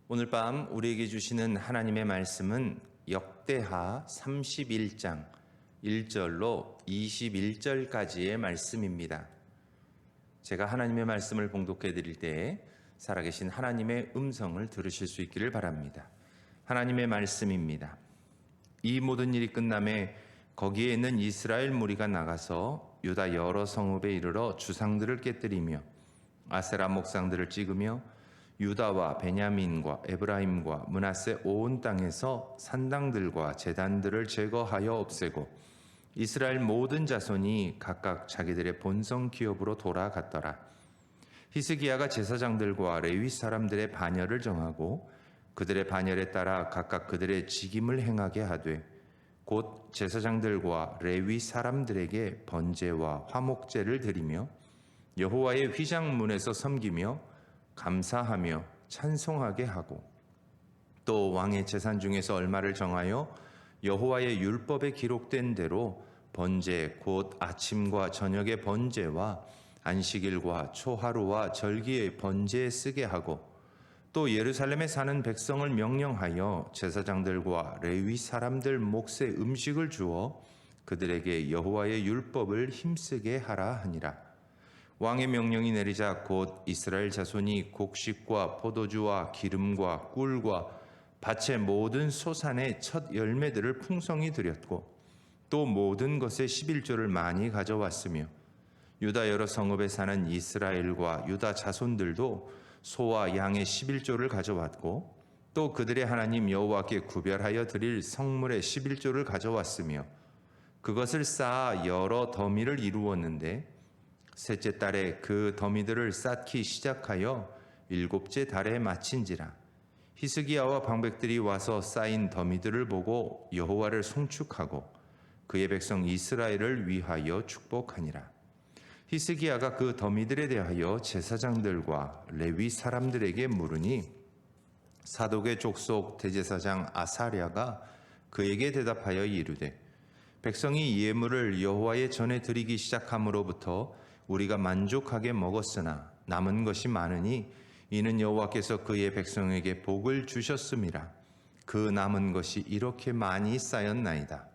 오늘 밤 우리에게 주시는 하나님의 말씀은 역대하 31장 1절로 21절까지의 말씀입니다. 제가 하나님의 말씀을 봉독해 드릴 때에 살아계신 하나님의 음성을 들으실 수 있기를 바랍니다. 하나님의 말씀입니다. 이 모든 일이 끝남에 거기에 있는 이스라엘 무리가 나가서 유다 여러 성읍에 이르러 주상들을 깨뜨리며 아세라 목상들을 찍으며 유다와 베냐민과 에브라임과 므낫세 온 땅에서 산당들과 제단들을 제거하여 없애고 이스라엘 모든 자손이 각각 자기들의 본성 기업으로 돌아갔더라. 히스기야가 제사장들과 레위 사람들의 반열을 정하고 그들의 반열에 따라 각각 그들의 직임을 행하게 하되 곧 제사장들과 레위 사람들에게 번제와 화목제를 드리며 여호와의 휘장문에서 섬기며 감사하며 찬송하게 하고 또 왕의 재산 중에서 얼마를 정하여 여호와의 율법에 기록된 대로 번제 곧 아침과 저녁의 번제와 안식일과 초하루와 절기의 번제에 쓰게 하고 또 예루살렘에 사는 백성을 명령하여 제사장들과 레위 사람들 몫의 음식을 주어 그들에게 여호와의 율법을 힘쓰게 하라 하니라. 왕의 명령이 내리자 곧 이스라엘 자손이 곡식과 포도주와 기름과 꿀과 밭의 모든 소산의 첫 열매들을 풍성히 드렸고 또 모든 것의 11조를 많이 가져왔으며 유다 여러 성읍에 사는 이스라엘과 유다 자손들도 소와 양의 11조를 가져왔고 또 그들의 하나님 여호와께 구별하여 드릴 성물의 11조를 가져왔으며 그것을 쌓아 여러 더미를 이루었는데 셋째 달에 그 더미들을 쌓기 시작하여 일곱째 달에 마친지라. 히스기야와 방백들이 와서 쌓인 더미들을 보고 여호와를 송축하고 그의 백성 이스라엘을 위하여 축복하니라. 히스기야가 그 더미들에 대하여 제사장들과 레위 사람들에게 물으니 사독의 족속 대제사장 아사랴가 그에게 대답하여 이르되 백성이 예물을 여호와의 전에 드리기 시작함으로부터 우리가 만족하게 먹었으나 남은 것이 많으니 이는 여호와께서 그의 백성에게 복을 주셨음이라. 그 남은 것이 이렇게 많이 쌓였나이다.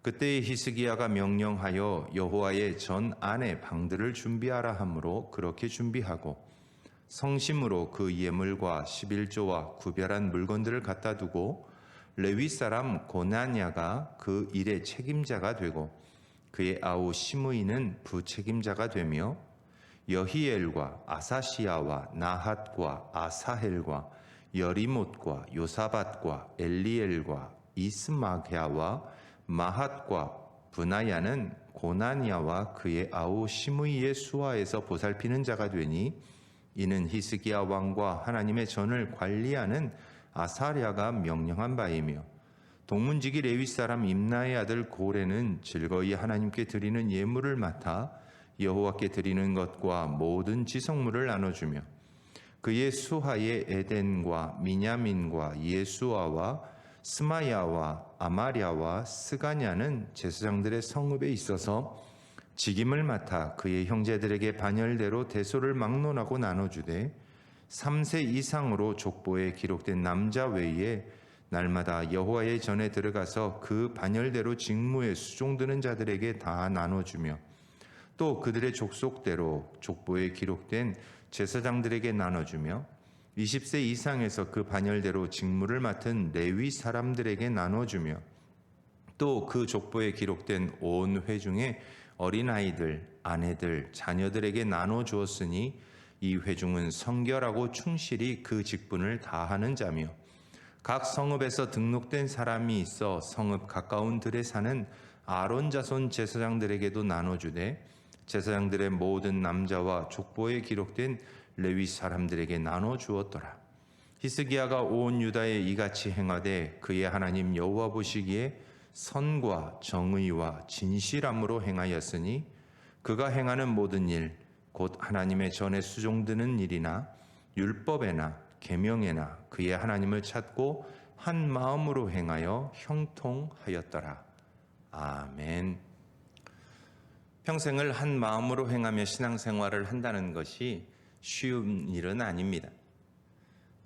그때의 히스기야가 명령하여 여호와의 전 안에 방들을 준비하라 하므로 그렇게 준비하고 성심으로 그 예물과 11조와 구별한 물건들을 갖다 두고 레위 사람 고나냐가 그 일의 책임자가 되고 그의 아우 시므이는 부책임자가 되며 여히엘과 아사시야와 나핫과 아사헬과 여리못과 요사밧과 엘리엘과 이스마갸와 마핫과 브나야는 고나니아와 그의 아우 시므이의 수하에서 보살피는 자가 되니 이는 히스기야 왕과 하나님의 전을 관리하는 아사랴가 명령한 바이며 동문지기 레위 사람 임나의 아들 고레는 즐거이 하나님께 드리는 예물을 맡아 여호와께 드리는 것과 모든 지성물을 나눠주며 그의 수하의 에덴과 미냐민과 예수아와 스마야와 아마랴와 스가냐는 제사장들의 성읍에 있어서 직임을 맡아 그의 형제들에게 반열대로 대소를 막론하고 나눠주되 3세 이상으로 족보에 기록된 남자 외에 날마다 여호와의 전에 들어가서 그 반열대로 직무에 수종드는 자들에게 다 나눠주며 또 그들의 족속대로 족보에 기록된 제사장들에게 나눠주며 20세 이상에서 그 반열대로 직무를 맡은 레위 사람들에게 나눠주며 또 그 족보에 기록된 온 회중의 어린아이들, 아내들, 자녀들에게 나눠주었으니 이 회중은 성결하고 충실히 그 직분을 다하는 자며 각 성읍에서 등록된 사람이 있어 성읍 가까운 들에 사는 아론 자손 제사장들에게도 나눠주되 제사장들의 모든 남자와 족보에 기록된 레위 사람들에게 나눠주었더라. 히스기야가 온 유다에 이같이 행하되 그의 하나님 여호와 보시기에 선과 정의와 진실함으로 행하였으니 그가 행하는 모든 일 곧 하나님의 전에 수종드는 일이나 율법에나 계명에나 그의 하나님을 찾고 한 마음으로 행하여 형통하였더라. 아멘. 평생을 한 마음으로 행하며 신앙생활을 한다는 것이 쉬운 일은 아닙니다.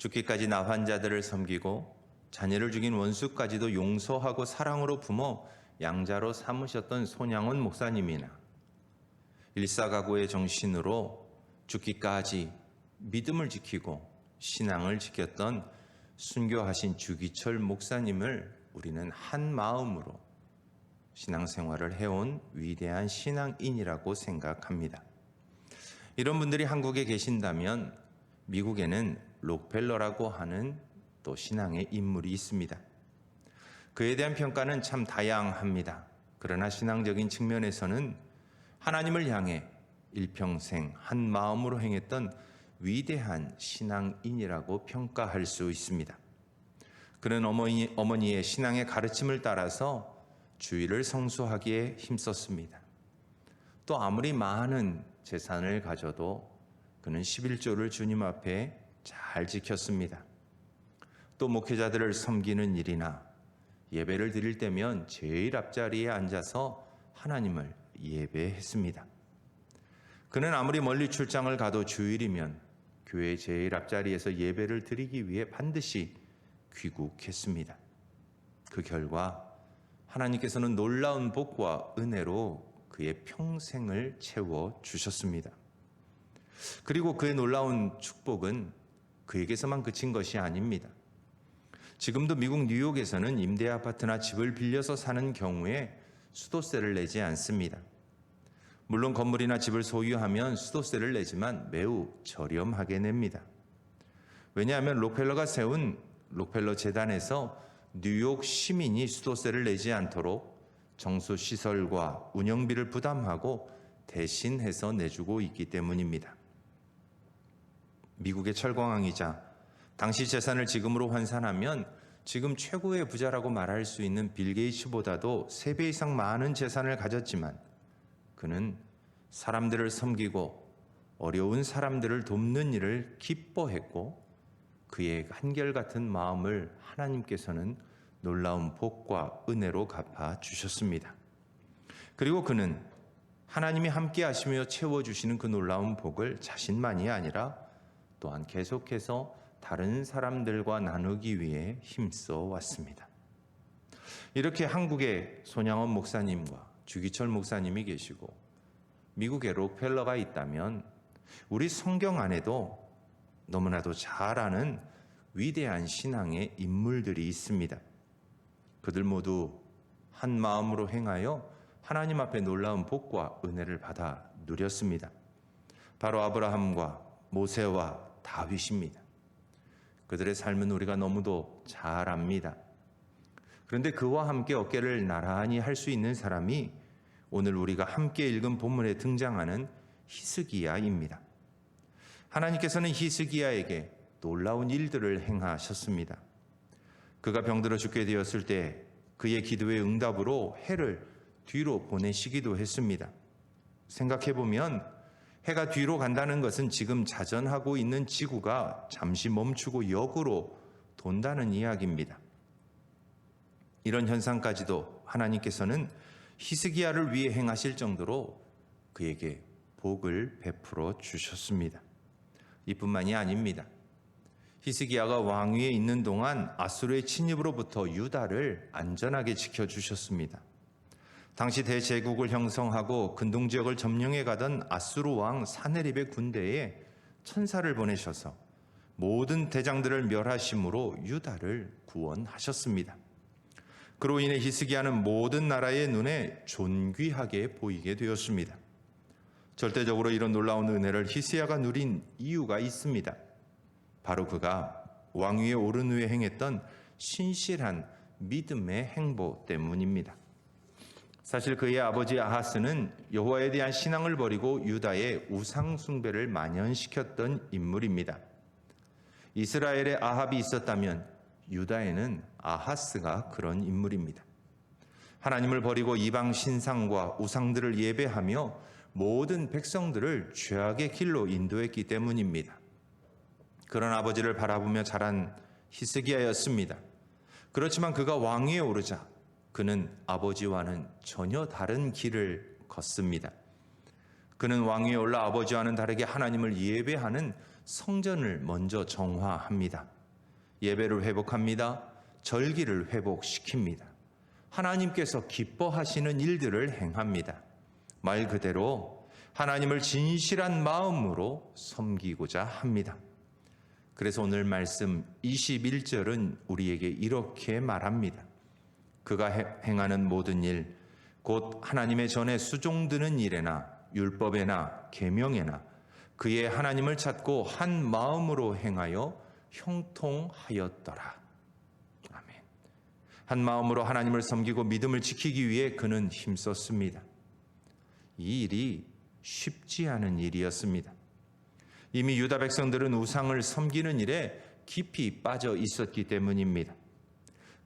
죽기까지 나환 자들을 섬기고 자녀를 죽인 원수까지도 용서하고 사랑으로 품어 양자로 삼으셨던 손양원 목사님이나 일사가구의 정신으로 죽기까지 믿음을 지키고 신앙을 지켰던 순교하신 주기철 목사님을 우리는 한 마음으로 신앙생활을 해온 위대한 신앙인이라고 생각합니다. 이런 분들이 한국에 계신다면 미국에는 록펠러라고 하는 또 신앙의 인물이 있습니다. 그에 대한 평가는 참 다양합니다. 그러나 신앙적인 측면에서는 하나님을 향해 일평생 한 마음으로 행했던 위대한 신앙인이라고 평가할 수 있습니다. 그는 어머니의 신앙의 가르침을 따라서 주일을 성수하기에 힘썼습니다. 또 아무리 많은 재산을 가져도 그는 11조를 주님 앞에 잘 지켰습니다. 또 목회자들을 섬기는 일이나 예배를 드릴 때면 제일 앞자리에 앉아서 하나님을 예배했습니다. 그는 아무리 멀리 출장을 가도 주일이면 교회 제일 앞자리에서 예배를 드리기 위해 반드시 귀국했습니다. 그 결과 하나님께서는 놀라운 복과 은혜로 그의 평생을 채워주셨습니다. 그리고 그의 놀라운 축복은 그에게서만 그친 것이 아닙니다. 지금도 미국 뉴욕에서는 임대 아파트나 집을 빌려서 사는 경우에 수도세를 내지 않습니다. 물론 건물이나 집을 소유하면 수도세를 내지만 매우 저렴하게 냅니다. 왜냐하면 록펠러가 세운 록펠러 재단에서 뉴욕 시민이 수도세를 내지 않도록 정수시설과 운영비를 부담하고 대신해서 내주고 있기 때문입니다. 미국의 철공왕이자 당시 재산을 지금으로 환산하면 지금 최고의 부자라고 말할 수 있는 빌 게이츠보다도 3배 이상 많은 재산을 가졌지만 그는 사람들을 섬기고 어려운 사람들을 돕는 일을 기뻐했고 그의 한결같은 마음을 하나님께서는 놀라운 복과 은혜로 갚아 주셨습니다. 그리고 그는 하나님이 함께 하시며 채워주시는 그 놀라운 복을 자신만이 아니라 또한 계속해서 다른 사람들과 나누기 위해 힘써 왔습니다. 이렇게 한국에 손양원 목사님과 주기철 목사님이 계시고 미국에 록펠러가 있다면 우리 성경 안에도 너무나도 잘 아는 위대한 신앙의 인물들이 있습니다. 그들 모두 한 마음으로 행하여 하나님 앞에 놀라운 복과 은혜를 받아 누렸습니다. 바로 아브라함과 모세와 다윗입니다. 그들의 삶은 우리가 너무도 잘 압니다. 그런데 그와 함께 어깨를 나란히 할 수 있는 사람이 오늘 우리가 함께 읽은 본문에 등장하는 히스기야입니다. 하나님께서는 히스기야에게 놀라운 일들을 행하셨습니다. 그가 병들어 죽게 되었을 때 그의 기도의 응답으로 해를 뒤로 보내시기도 했습니다. 생각해보면 해가 뒤로 간다는 것은 지금 자전하고 있는 지구가 잠시 멈추고 역으로 돈다는 이야기입니다. 이런 현상까지도 하나님께서는 히스기야를 위해 행하실 정도로 그에게 복을 베풀어 주셨습니다. 이뿐만이 아닙니다. 히스기야가 왕위에 있는 동안 아수르의 침입으로부터 유다를 안전하게 지켜주셨습니다. 당시 대제국을 형성하고 근동 지역을 점령해 가던 아수르 왕 사네립의 군대에 천사를 보내셔서 모든 대장들을 멸하심으로 유다를 구원하셨습니다. 그로 인해 히스기야는 모든 나라의 눈에 존귀하게 보이게 되었습니다. 절대적으로 이런 놀라운 은혜를 히스기야가 누린 이유가 있습니다. 바로 그가 왕위에 오른 후에 행했던 신실한 믿음의 행보 때문입니다. 사실 그의 아버지 아하스는 여호와에 대한 신앙을 버리고 유다의 우상 숭배를 만연시켰던 인물입니다. 이스라엘에 아합이 있었다면 유다에는 아하스가 그런 인물입니다. 하나님을 버리고 이방 신상과 우상들을 예배하며 모든 백성들을 죄악의 길로 인도했기 때문입니다. 그런 아버지를 바라보며 자란 히스기야였습니다. 그렇지만 그가 왕위에 오르자 그는 아버지와는 전혀 다른 길을 걷습니다. 그는 왕위에 올라 아버지와는 다르게 하나님을 예배하는 성전을 먼저 정화합니다. 예배를 회복합니다. 절기를 회복시킵니다. 하나님께서 기뻐하시는 일들을 행합니다. 말 그대로 하나님을 진실한 마음으로 섬기고자 합니다. 그래서 오늘 말씀 21절은 우리에게 이렇게 말합니다. 그가 행하는 모든 일, 곧 하나님의 전에 수종드는 일에나 율법에나 계명에나 그의 하나님을 찾고 한 마음으로 행하여 형통하였더라. 아멘. 한 마음으로 하나님을 섬기고 믿음을 지키기 위해 그는 힘썼습니다. 이 일이 쉽지 않은 일이었습니다. 이미 유다 백성들은 우상을 섬기는 일에 깊이 빠져 있었기 때문입니다.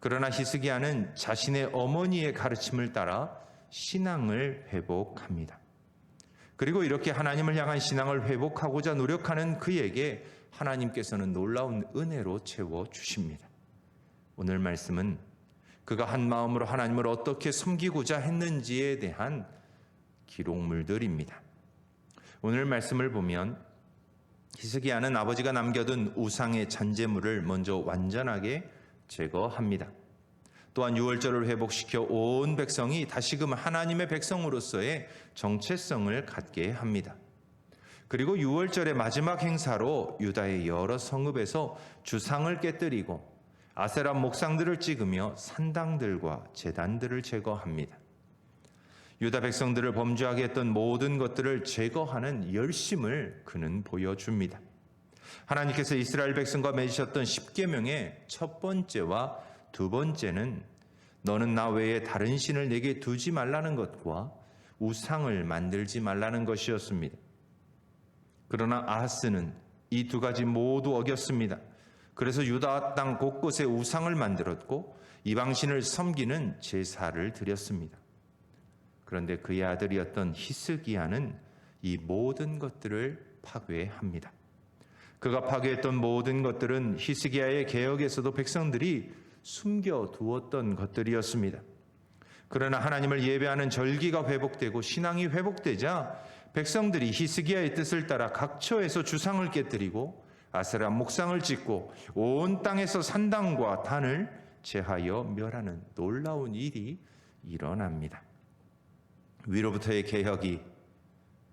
그러나 히스기야는 자신의 어머니의 가르침을 따라 신앙을 회복합니다. 그리고 이렇게 하나님을 향한 신앙을 회복하고자 노력하는 그에게 하나님께서는 놀라운 은혜로 채워주십니다. 오늘 말씀은 그가 한 마음으로 하나님을 어떻게 섬기고자 했는지에 대한 기록물들입니다. 오늘 말씀을 보면 히스기야는 아버지가 남겨둔 우상의 잔재물을 먼저 완전하게 제거합니다. 또한 유월절을 회복시켜 온 백성이 다시금 하나님의 백성으로서의 정체성을 갖게 합니다. 그리고 유월절의 마지막 행사로 유다의 여러 성읍에서 주상을 깨뜨리고 아세라 목상들을 찍으며 산당들과 제단들을 제거합니다. 유다 백성들을 범죄하게 했던 모든 것들을 제거하는 열심을 그는 보여줍니다. 하나님께서 이스라엘 백성과 맺으셨던 십계명의 첫 번째와 두 번째는 너는 나 외에 다른 신을 내게 두지 말라는 것과 우상을 만들지 말라는 것이었습니다. 그러나 아하스는 이 두 가지 모두 어겼습니다. 그래서 유다 땅 곳곳에 우상을 만들었고 이방신을 섬기는 제사를 드렸습니다. 그런데 그의 아들이었던 히스기야는 이 모든 것들을 파괴합니다. 그가 파괴했던 모든 것들은 히스기야의 개혁에서도 백성들이 숨겨두었던 것들이었습니다. 그러나 하나님을 예배하는 절기가 회복되고 신앙이 회복되자 백성들이 히스기야의 뜻을 따라 각처에서 주상을 깨뜨리고 아세라 목상을 짓고 온 땅에서 산당과 단을 제하여 멸하는 놀라운 일이 일어납니다. 위로부터의 개혁이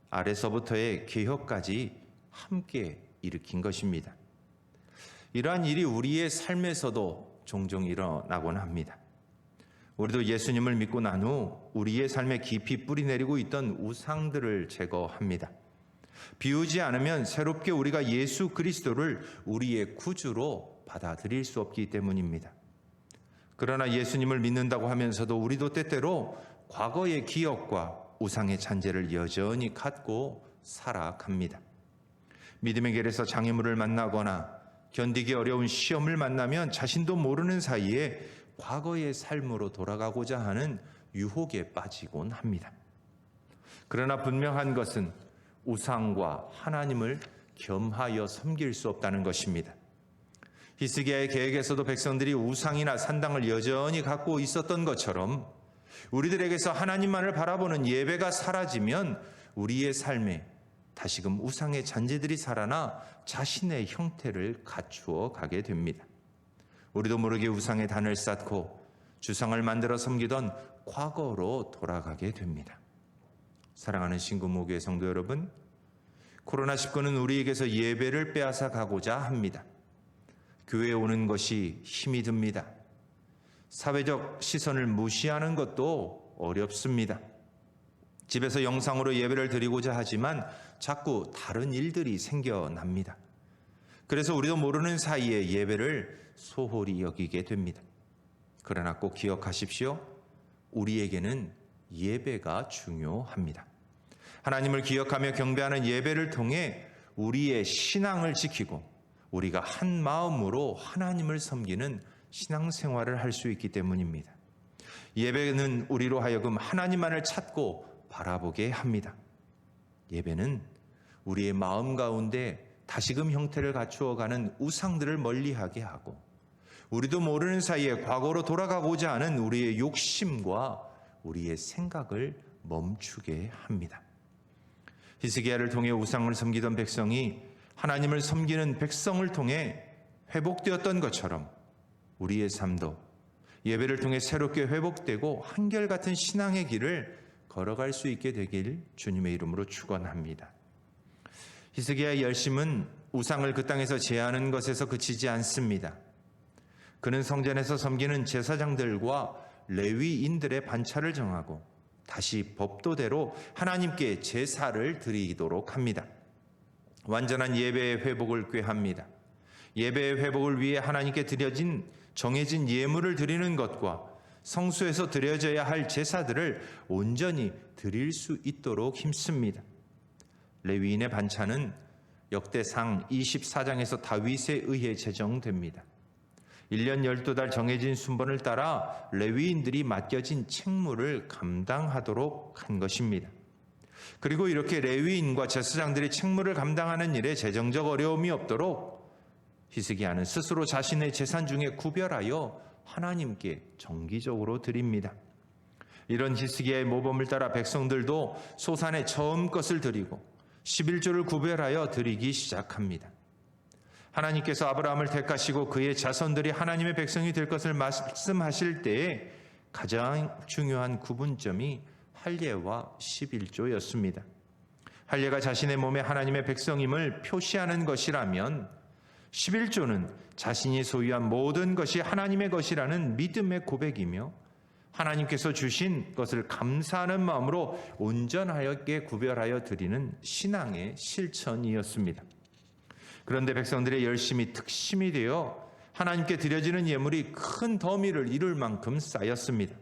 아래서부터의 개혁까지 함께 일으킨 것입니다. 이러한 일이 우리의 삶에서도 종종 일어나곤 합니다. 우리도 예수님을 믿고 난 후 우리의 삶에 깊이 뿌리내리고 있던 우상들을 제거합니다. 비우지 않으면 새롭게 우리가 예수 그리스도를 우리의 구주로 받아들일 수 없기 때문입니다. 그러나 예수님을 믿는다고 하면서도 우리도 때때로 과거의 기억과 우상의 잔재를 여전히 갖고 살아갑니다. 믿음의 길에서 장애물을 만나거나 견디기 어려운 시험을 만나면 자신도 모르는 사이에 과거의 삶으로 돌아가고자 하는 유혹에 빠지곤 합니다. 그러나 분명한 것은 우상과 하나님을 겸하여 섬길 수 없다는 것입니다. 히스기야의 계획에서도 백성들이 우상이나 산당을 여전히 갖고 있었던 것처럼 우리들에게서 하나님만을 바라보는 예배가 사라지면 우리의 삶에 다시금 우상의 잔재들이 살아나 자신의 형태를 갖추어 가게 됩니다. 우리도 모르게 우상의 단을 쌓고 주상을 만들어 섬기던 과거로 돌아가게 됩니다. 사랑하는 신구모교회 성도 여러분, 코로나19는 우리에게서 예배를 빼앗아 가고자 합니다. 교회에 오는 것이 힘이 듭니다. 사회적 시선을 무시하는 것도 어렵습니다. 집에서 영상으로 예배를 드리고자 하지만 자꾸 다른 일들이 생겨납니다. 그래서 우리도 모르는 사이에 예배를 소홀히 여기게 됩니다. 그러나 꼭 기억하십시오. 우리에게는 예배가 중요합니다. 하나님을 기억하며 경배하는 예배를 통해 우리의 신앙을 지키고 우리가 한 마음으로 하나님을 섬기는 신앙생활을 할 수 있기 때문입니다. 예배는 우리로 하여금 하나님만을 찾고 바라보게 합니다. 예배는 우리의 마음 가운데 다시금 형태를 갖추어가는 우상들을 멀리하게 하고 우리도 모르는 사이에 과거로 돌아가고자 하는 우리의 욕심과 우리의 생각을 멈추게 합니다. 히스기야를 통해 우상을 섬기던 백성이 하나님을 섬기는 백성을 통해 회복되었던 것처럼 우리의 삶도 예배를 통해 새롭게 회복되고 한결같은 신앙의 길을 걸어갈 수 있게 되길 주님의 이름으로 축원합니다. 히스기야의 열심은 우상을 그 땅에서 제하는 것에서 그치지 않습니다. 그는 성전에서 섬기는 제사장들과 레위인들의 반차를 정하고 다시 법도대로 하나님께 제사를 드리도록 합니다. 완전한 예배의 회복을 꾀합니다. 예배의 회복을 위해 하나님께 드려진 정해진 예물을 드리는 것과 성소에서 드려져야 할 제사들을 온전히 드릴 수 있도록 힘씁니다. 레위인의 반차는 역대상 24장에서 다윗에 의해 제정됩니다. 1년 12달 정해진 순번을 따라 레위인들이 맡겨진 책무를 감당하도록 한 것입니다. 그리고 이렇게 레위인과 제사장들이 책무를 감당하는 일에 재정적 어려움이 없도록 히스기야는 스스로 자신의 재산 중에 구별하여 하나님께 정기적으로 드립니다. 이런 히스기야의 모범을 따라 백성들도 소산의 처음 것을 드리고 11조를 구별하여 드리기 시작합니다. 하나님께서 아브라함을 택하시고 그의 자손들이 하나님의 백성이 될 것을 말씀하실 때에 가장 중요한 구분점이 할례와 11조였습니다. 할례가 자신의 몸에 하나님의 백성임을 표시하는 것이라면 11조는 자신이 소유한 모든 것이 하나님의 것이라는 믿음의 고백이며 하나님께서 주신 것을 감사하는 마음으로 온전하게 구별하여 드리는 신앙의 실천이었습니다. 그런데 백성들의 열심이 특심이 되어 하나님께 드려지는 예물이 큰 더미를 이룰 만큼 쌓였습니다.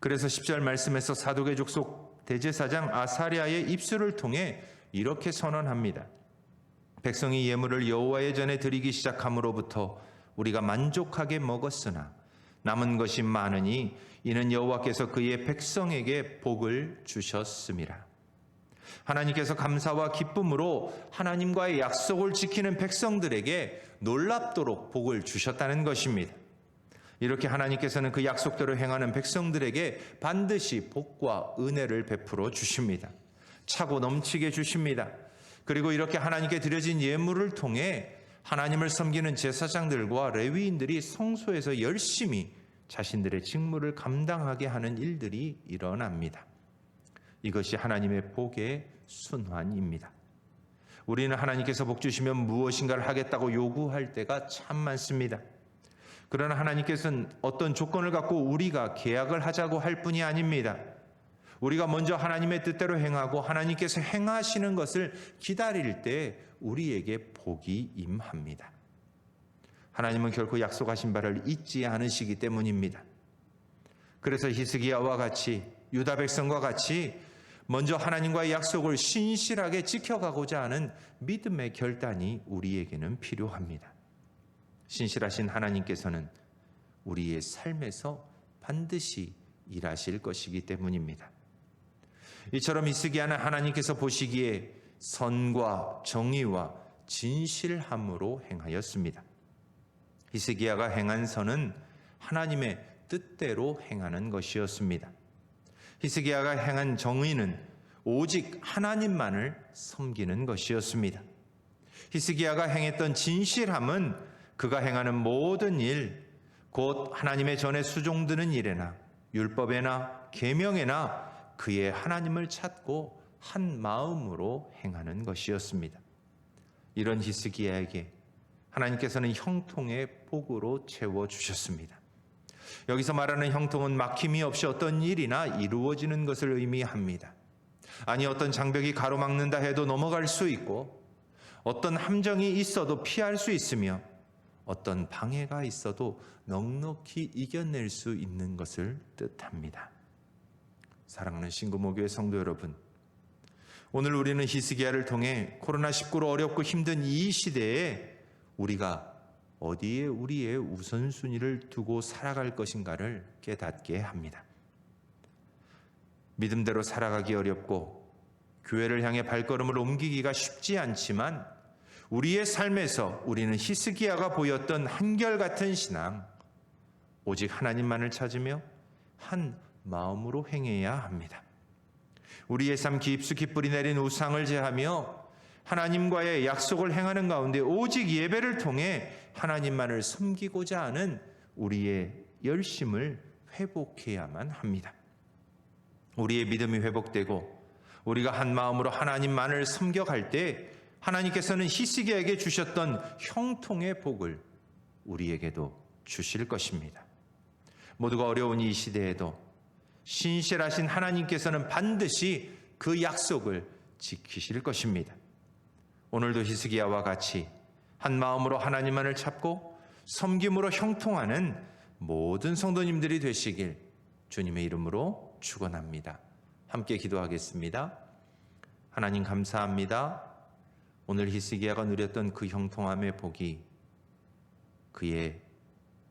그래서 10절 말씀에서 사독의 족속 대제사장 아사랴의 입술을 통해 이렇게 선언합니다. 백성이 예물을 여호와의 전에 드리기 시작함으로부터 우리가 만족하게 먹었으나 남은 것이 많으니 이는 여호와께서 그의 백성에게 복을 주셨음이라. 하나님께서 감사와 기쁨으로 하나님과의 약속을 지키는 백성들에게 놀랍도록 복을 주셨다는 것입니다. 이렇게 하나님께서는 그 약속대로 행하는 백성들에게 반드시 복과 은혜를 베풀어 주십니다. 차고 넘치게 주십니다. 그리고 이렇게 하나님께 드려진 예물을 통해 하나님을 섬기는 제사장들과 레위인들이 성소에서 열심히 자신들의 직무를 감당하게 하는 일들이 일어납니다. 이것이 하나님의 복의 순환입니다. 우리는 하나님께서 복 주시면 무엇인가를 하겠다고 요구할 때가 참 많습니다. 그러나 하나님께서는 어떤 조건을 갖고 우리가 계약을 하자고 할 뿐이 아닙니다. 우리가 먼저 하나님의 뜻대로 행하고 하나님께서 행하시는 것을 기다릴 때 우리에게 복이 임합니다. 하나님은 결코 약속하신 바를 잊지 않으시기 때문입니다. 그래서 히스기야와 같이 유다 백성과 같이 먼저 하나님과의 약속을 신실하게 지켜가고자 하는 믿음의 결단이 우리에게는 필요합니다. 신실하신 하나님께서는 우리의 삶에서 반드시 일하실 것이기 때문입니다. 이처럼 히스기야는 하나님께서 보시기에 선과 정의와 진실함으로 행하였습니다. 히스기야가 행한 선은 하나님의 뜻대로 행하는 것이었습니다. 히스기야가 행한 정의는 오직 하나님만을 섬기는 것이었습니다. 히스기야가 행했던 진실함은 그가 행하는 모든 일, 곧 하나님의 전에 수종드는 일에나 율법에나 계명에나 그의 하나님을 찾고 한 마음으로 행하는 것이었습니다. 이런 히스기야에게 하나님께서는 형통의 복으로 채워주셨습니다. 여기서 말하는 형통은 막힘이 없이 어떤 일이나 이루어지는 것을 의미합니다. 아니 어떤 장벽이 가로막는다 해도 넘어갈 수 있고 어떤 함정이 있어도 피할 수 있으며 어떤 방해가 있어도 넉넉히 이겨낼 수 있는 것을 뜻합니다. 사랑하는 신구모교회 성도 여러분, 오늘 우리는 히스기야를 통해 코로나19로 어렵고 힘든 이 시대에 우리가 어디에 우리의 우선순위를 두고 살아갈 것인가를 깨닫게 합니다. 믿음대로 살아가기 어렵고 교회를 향해 발걸음을 옮기기가 쉽지 않지만 우리의 삶에서 우리는 히스기야가 보였던 한결같은 신앙, 오직 하나님만을 찾으며 한 마음으로 행해야 합니다. 우리의 삶 깊숙이 뿌리 내린 우상을 제하며 하나님과의 약속을 행하는 가운데 오직 예배를 통해 하나님만을 섬기고자 하는 우리의 열심을 회복해야만 합니다. 우리의 믿음이 회복되고 우리가 한 마음으로 하나님만을 섬겨갈 때 하나님께서는 히스기야에게 주셨던 형통의 복을 우리에게도 주실 것입니다. 모두가 어려운 이 시대에도 신실하신 하나님께서는 반드시 그 약속을 지키실 것입니다. 오늘도 히스기야와 같이 한 마음으로 하나님만을 찾고 섬김으로 형통하는 모든 성도님들이 되시길 주님의 이름으로 축원합니다. 함께 기도하겠습니다. 하나님 감사합니다. 오늘 히스기야가 누렸던 그 형통함의 복이 그의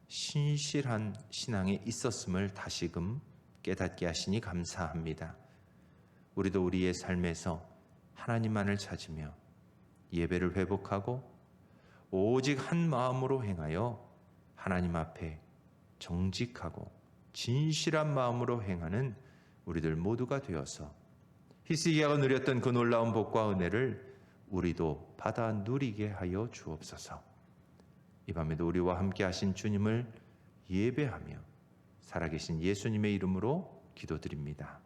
신실한 신앙에 있었음을 다시금 깨닫게 하시니 감사합니다. 우리도 우리의 삶에서 하나님만을 찾으며 예배를 회복하고 오직 한 마음으로 행하여 하나님 앞에 정직하고 진실한 마음으로 행하는 우리들 모두가 되어서 히스기야가 누렸던 그 놀라운 복과 은혜를 우리도 받아 누리게 하여 주옵소서. 이 밤에도 우리와 함께 하신 주님을 예배하며 살아계신 예수님의 이름으로 기도드립니다.